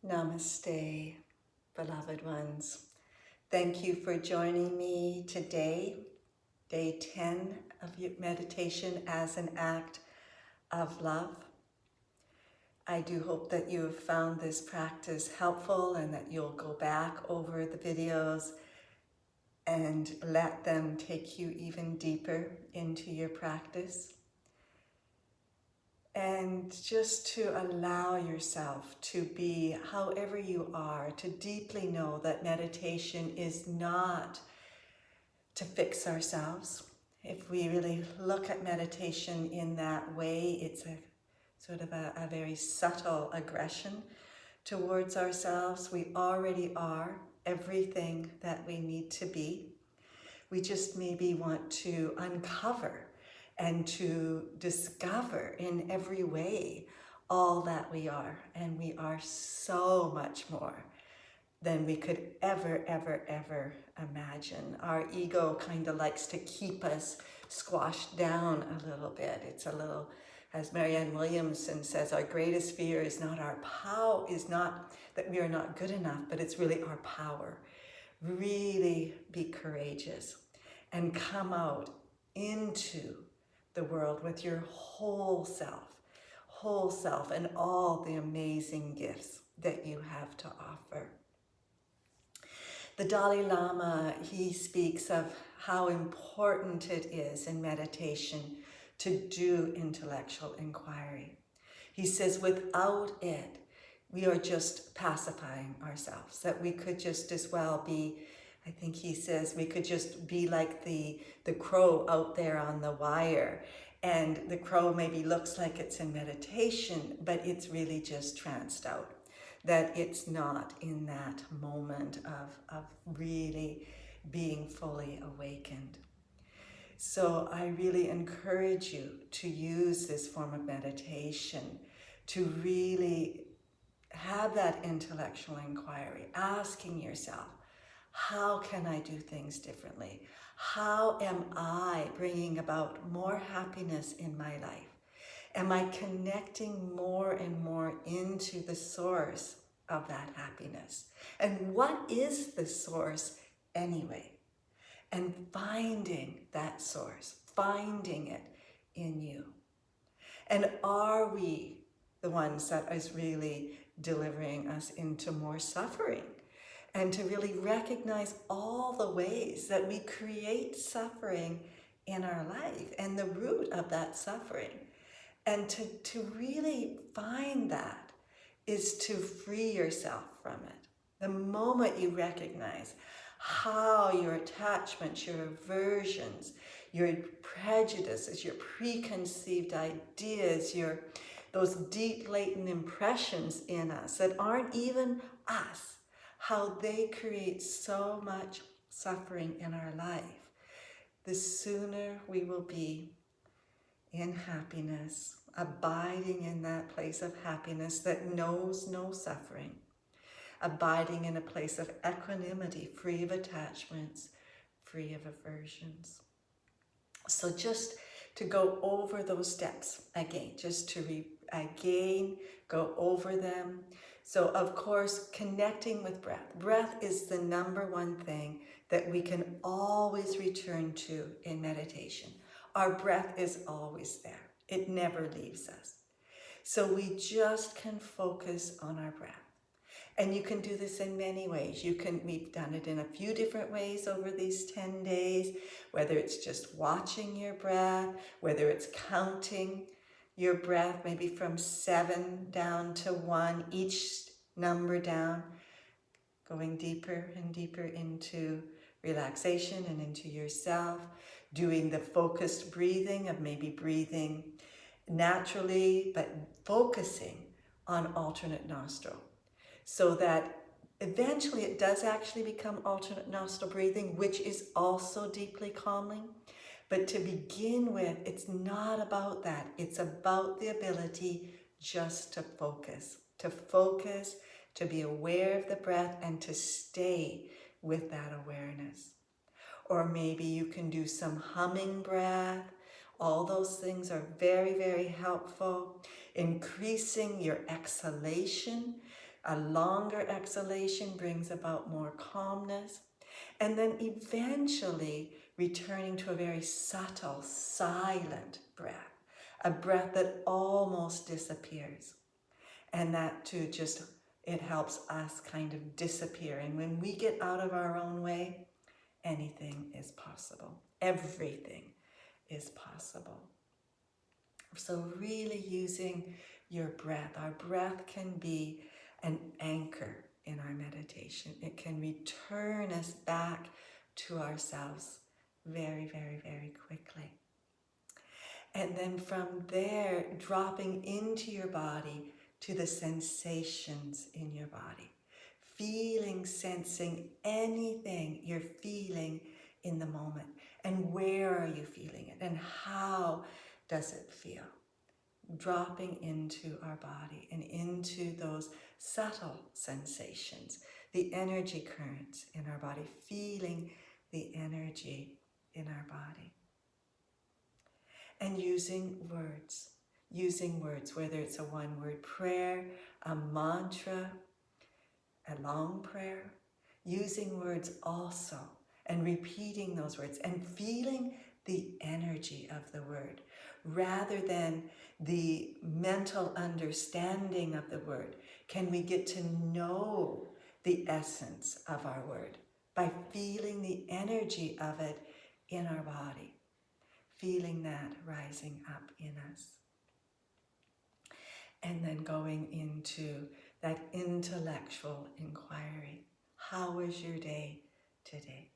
Namaste, beloved ones. Thank you for joining me today, day 10 of meditation as an act of love. I do hope that you have found this practice helpful and that you'll go back over the videos and let them take you even deeper into your practice. And just to allow yourself to be however you are, to deeply know that meditation is not to fix ourselves. If we really look at meditation in that way, it's a sort of a very subtle aggression towards ourselves. We already are everything that we need to be. We just maybe want to uncover and to discover in every way all that we are. And we are so much more than we could ever imagine. Our ego kind of likes to keep us squashed down a little bit. It's a little, as Marianne Williamson says, our greatest fear is not our power, is not that we are not good enough, but it's really our power. Really be courageous and come out into the world with your whole self and all the amazing gifts that you have to offer. The Dalai Lama, he speaks of how important it is in meditation to do intellectual inquiry. He says without it, we are just pacifying ourselves, that we could just as well be, I think he says, we could just be like the crow out there on the wire. And the crow maybe looks like it's in meditation, but it's really just tranced out. That it's not in that moment of really being fully awakened. So I really encourage you to use this form of meditation to really have that intellectual inquiry, asking yourself, how can I do things differently? How am I bringing about more happiness in my life? Am I connecting more and more into the source of that happiness? And what is the source anyway? And finding that source, finding it in you. And are we the ones that is really delivering us into more suffering? And to really recognize all the ways that we create suffering in our life and the root of that suffering. And to really find that is to free yourself from it. The moment you recognize how your attachments, your aversions, your prejudices, your preconceived ideas, those deep latent impressions in us that aren't even us, how they create so much suffering in our life, the sooner we will be in happiness, abiding in that place of happiness that knows no suffering, abiding in a place of equanimity, free of attachments, free of aversions. So just to go over those steps again, just to again go over them. So of course, connecting with breath. Breath is the number one thing that we can always return to in meditation. Our breath is always there. It never leaves us. So we just can focus on our breath. And you can do this in many ways. We've done it in a few different ways over these 10 days, whether it's just watching your breath, whether it's counting your breath, maybe from 7 down to 1, each number down, going deeper and deeper into relaxation and into yourself, doing the focused breathing of maybe breathing naturally, but focusing on alternate nostril. So that eventually it does actually become alternate nostril breathing, which is also deeply calming. But to begin with, it's not about that. It's about the ability just to focus, to be aware of the breath and to stay with that awareness. Or maybe you can do some humming breath. All those things are very, very helpful. Increasing your exhalation A longer exhalation brings about more calmness. And then eventually returning to a very subtle, silent breath, a breath that almost disappears. And that too, just, it helps us kind of disappear. And when we get out of our own way, anything is possible. Everything is possible. So really using your breath. Our breath can be an anchor in our meditation. It can return us back to ourselves very, very, very quickly. And then from there, dropping into your body to the sensations in your body. Feeling, sensing anything you're feeling in the moment. And where are you feeling it? And how does it feel? Dropping into our body and into those subtle sensations, the energy currents in our body, feeling the energy in our body. And using words, whether it's a one-word prayer, a mantra, a long prayer, using words also, and repeating those words and feeling the energy of the word rather than the mental understanding of the word. Can we get to know the essence of our word by feeling the energy of it in our body, feeling that rising up in us. And then going into that intellectual inquiry. How was your day today?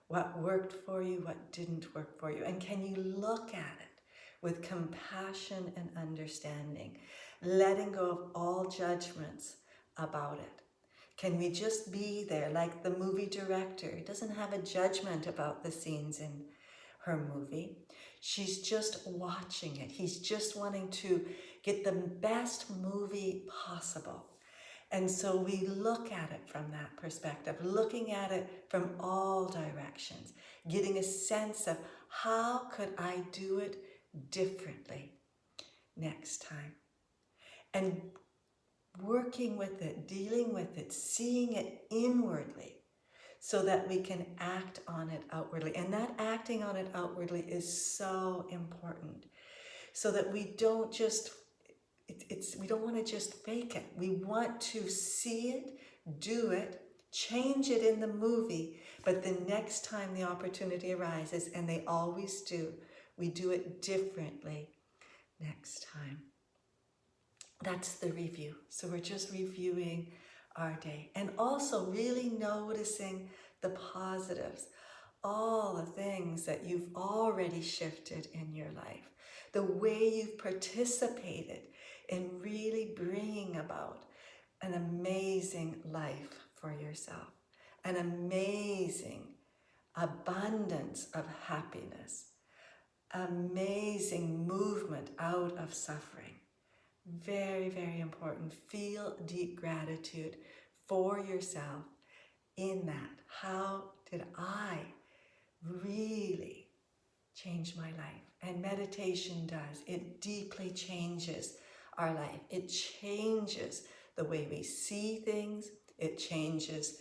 What worked for you? What didn't work for you? And can you look at it with compassion and understanding, letting go of all judgments about it? Can we just be there like the movie director? Doesn't have a judgment about the scenes in her movie. She's just watching it. He's just wanting to get the best movie possible. And so we look at it from that perspective, looking at it from all directions, getting a sense of how could I do it differently next time? And working with it, dealing with it, seeing it inwardly so that we can act on it outwardly. And that acting on it outwardly is so important so that we don't just we don't want to just fake it. We want to see it, do it, change it in the movie, but the next time the opportunity arises, and they always do, we do it differently next time. That's the review. So we're just reviewing our day and also really noticing the positives, all the things that you've already shifted in your life, the way you've participated in really bringing about an amazing life for yourself, an amazing abundance of happiness, amazing movement out of suffering. Very, very important. Feel deep gratitude for yourself in that. How did I really change my life? And meditation does. It deeply changes our life. It changes the way we see things. It changes.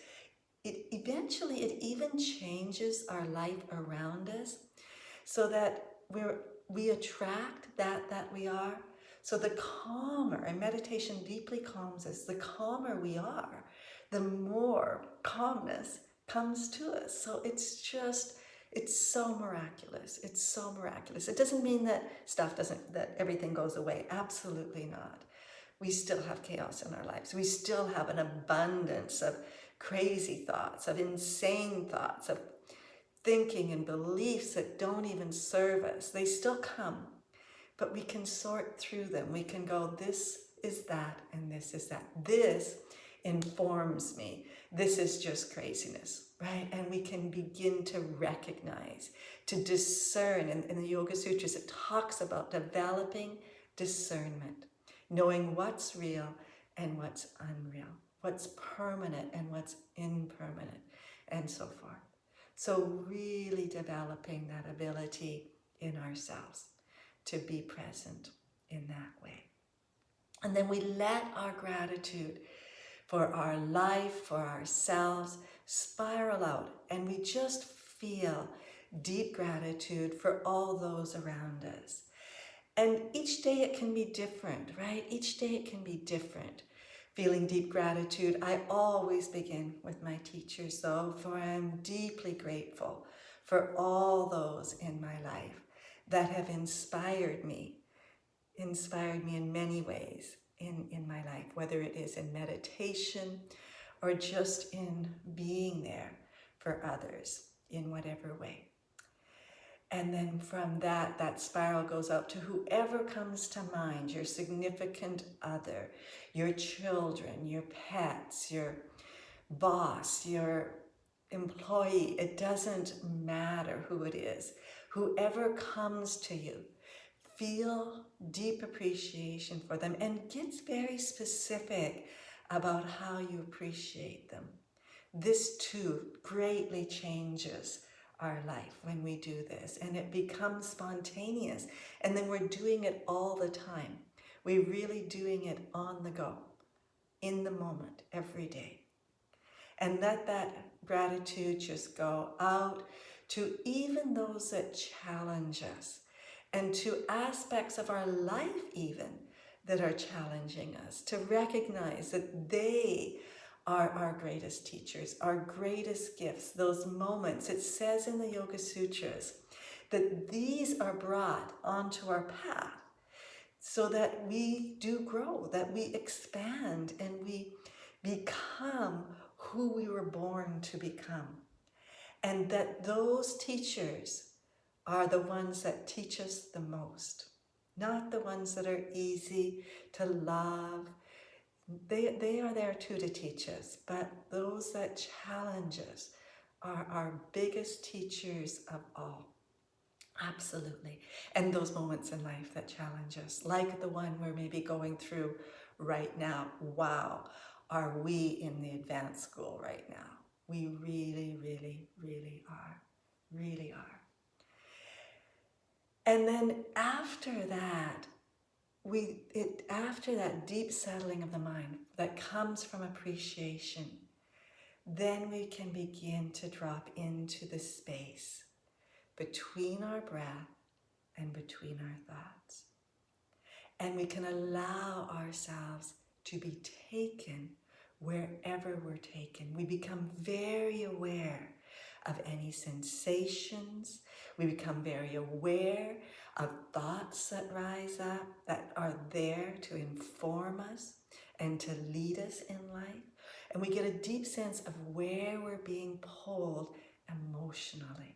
Eventually, it even changes our life around us so that we attract that we are. So the calmer, and meditation deeply calms us, the calmer we are, the more calmness comes to us. So it's so miraculous. It's so miraculous. It doesn't mean that that everything goes away. Absolutely not. We still have chaos in our lives. We still have an abundance of crazy thoughts, of insane thoughts, of thinking and beliefs that don't even serve us. They still come. But we can sort through them. We can go, this is that, and this is that. This informs me. This is just craziness, right? And we can begin to recognize, to discern. In the Yoga Sutras, it talks about developing discernment, knowing what's real and what's unreal, what's permanent and what's impermanent, and so forth. So really developing that ability in ourselves to be present in that way. And then we let our gratitude for our life, for ourselves, spiral out. And we just feel deep gratitude for all those around us. And each day it can be different, right? Each day it can be different. Feeling deep gratitude, I always begin with my teachers though, for I am deeply grateful for all those in my life that have inspired me in many ways in my life, whether it is in meditation or just in being there for others in whatever way. And then from that spiral goes out to whoever comes to mind, your significant other, your children, your pets, your boss, your employee. It doesn't matter who it is. Whoever comes to you, feel deep appreciation for them and get very specific about how you appreciate them. This too greatly changes our life when we do this, and it becomes spontaneous, and then we're doing it all the time. We're really doing it on the go, in the moment, every day. And let that gratitude just go out to even those that challenge us, and to aspects of our life even that are challenging us, to recognize that they are our greatest teachers, our greatest gifts, those moments. It says in the Yoga Sutras that these are brought onto our path so that we do grow, that we expand, and we become who we were born to become. And that those teachers are the ones that teach us the most, not the ones that are easy to love. They are there too to teach us, but those that challenge us are our biggest teachers of all. Absolutely. And those moments in life that challenge us, like the one we're maybe going through right now. Wow, are we in the advanced school right now? We really, really, really are. Really are. And then after that, after that deep settling of the mind that comes from appreciation, then we can begin to drop into the space between our breath and between our thoughts. And we can allow ourselves to be taken wherever we're taken. We become very aware of any sensations. We become very aware of thoughts that rise up, that are there to inform us and to lead us in life. And we get a deep sense of where we're being pulled emotionally.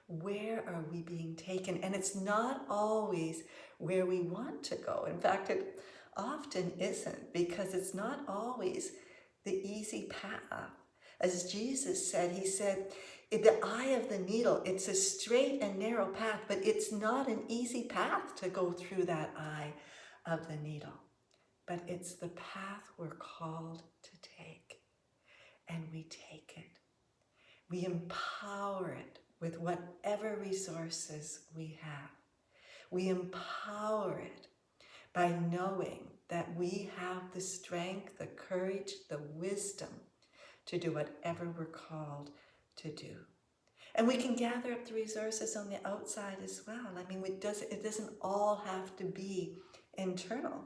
Where are we being taken? And it's not always where we want to go. In fact, it often isn't, because it's not always the easy path. As Jesus said, he said, in the eye of the needle, it's a straight and narrow path, but it's not an easy path to go through that eye of the needle. But it's the path we're called to take. And we take it. We empower it with whatever resources we have. We empower it by knowing that we have the strength, the courage, the wisdom to do whatever we're called to do. And we can gather up the resources on the outside as well. I mean, it doesn't all have to be internal.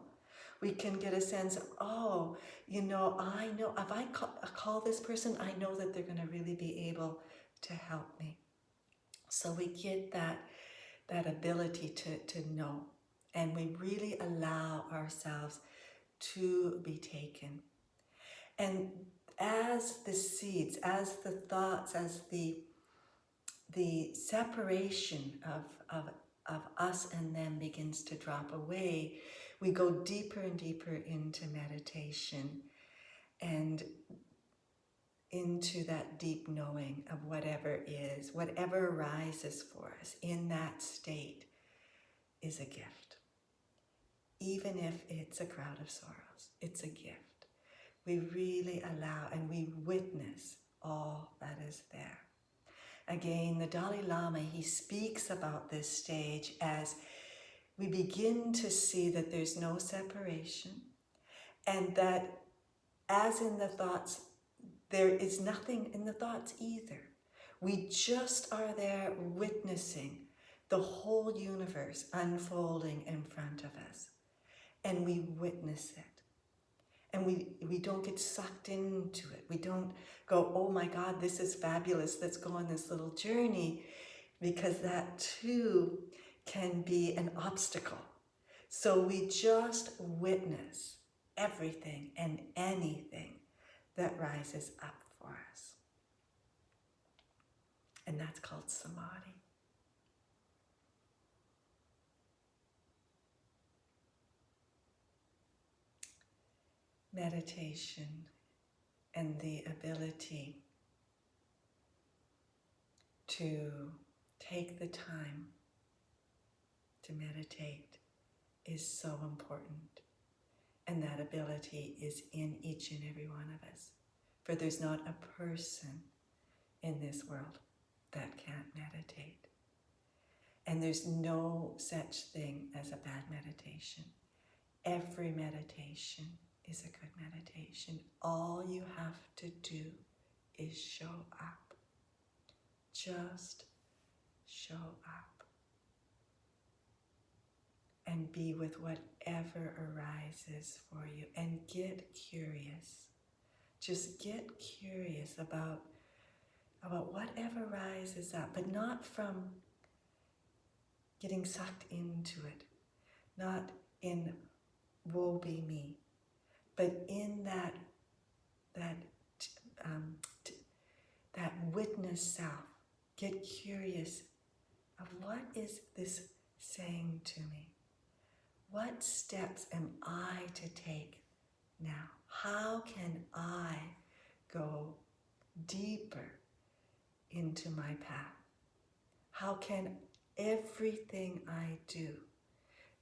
We can get a sense of, oh, I know if I call this person, I know that they're going to really be able to help me. So we get that ability to know, and we really allow ourselves to be taken. And as the seeds, as the thoughts, as the separation of us and them begins to drop away, we go deeper and deeper into meditation and into that deep knowing of whatever is, whatever arises for us in that state is a gift. Even if it's a crowd of sorrows, it's a gift. We really allow and we witness all that is there. Again, the Dalai Lama, he speaks about this stage as we begin to see that there's no separation, and that as in the thoughts, there is nothing in the thoughts either. We just are there witnessing the whole universe unfolding in front of us. And we witness it. And we don't get sucked into it. We don't go, oh my God, this is fabulous. Let's go on this little journey, because that too can be an obstacle. So we just witness everything and anything that rises up for us. And that's called samadhi. Meditation and the ability to take the time to meditate is so important. And that ability is in each and every one of us. For there's not a person in this world that can't meditate. And there's no such thing as a bad meditation. Every meditation is a good meditation. All you have to do is show up. Just show up. And be with whatever arises for you. And get curious. Just get curious about whatever rises up, but not from getting sucked into it. Not in woe be me, but in that witness self. Get curious of what is this saying to me? What steps am I to take now? How can I go deeper into my path? How can everything I do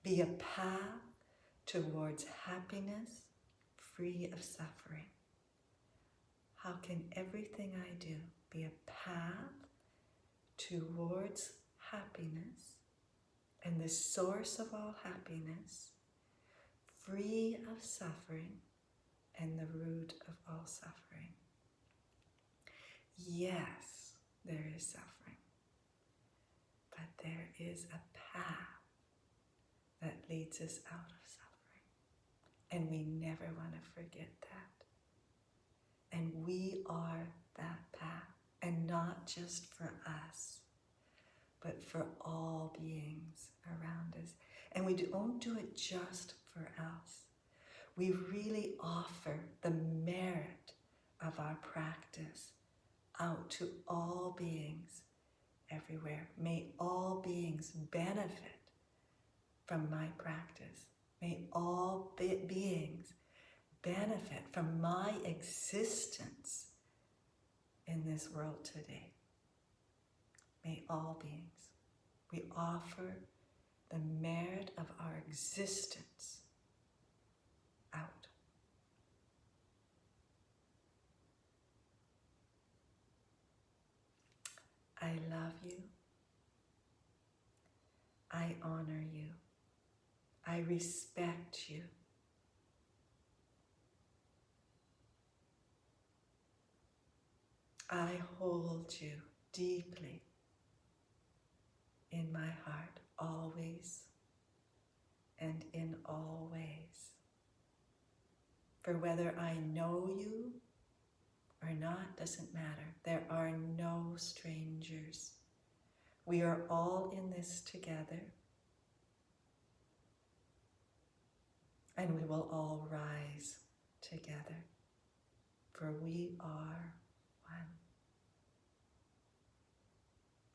be a path towards happiness, free of suffering? How can everything I do be a path towards happiness and the source of all happiness, free of suffering and the root of all suffering? Yes, there is suffering, but there is a path that leads us out of suffering. And we never want to forget that. And we are that path, and not just for us, but for all beings around us. And we don't do it just for us. We really offer the merit of our practice out to all beings everywhere. May all beings benefit from my practice. May all beings benefit from my existence in this world today. May all beings. We offer the merit of our existence out. I love you. I honor you. I respect you. I hold you deeply in my heart, always and in all ways. For whether I know you or not doesn't matter. There are no strangers. We are all in this together, and we will all rise together, for we are one.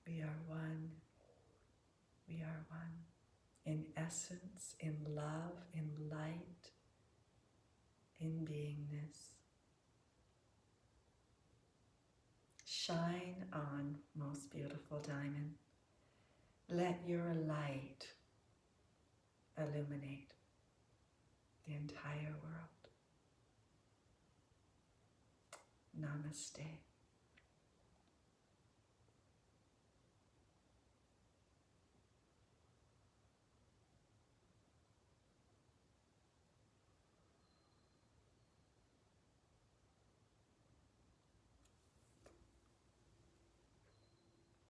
We are one. We are one. In essence, in love, in light, in beingness. Shine on, most beautiful diamond. Let your light illuminate the entire world. Namaste.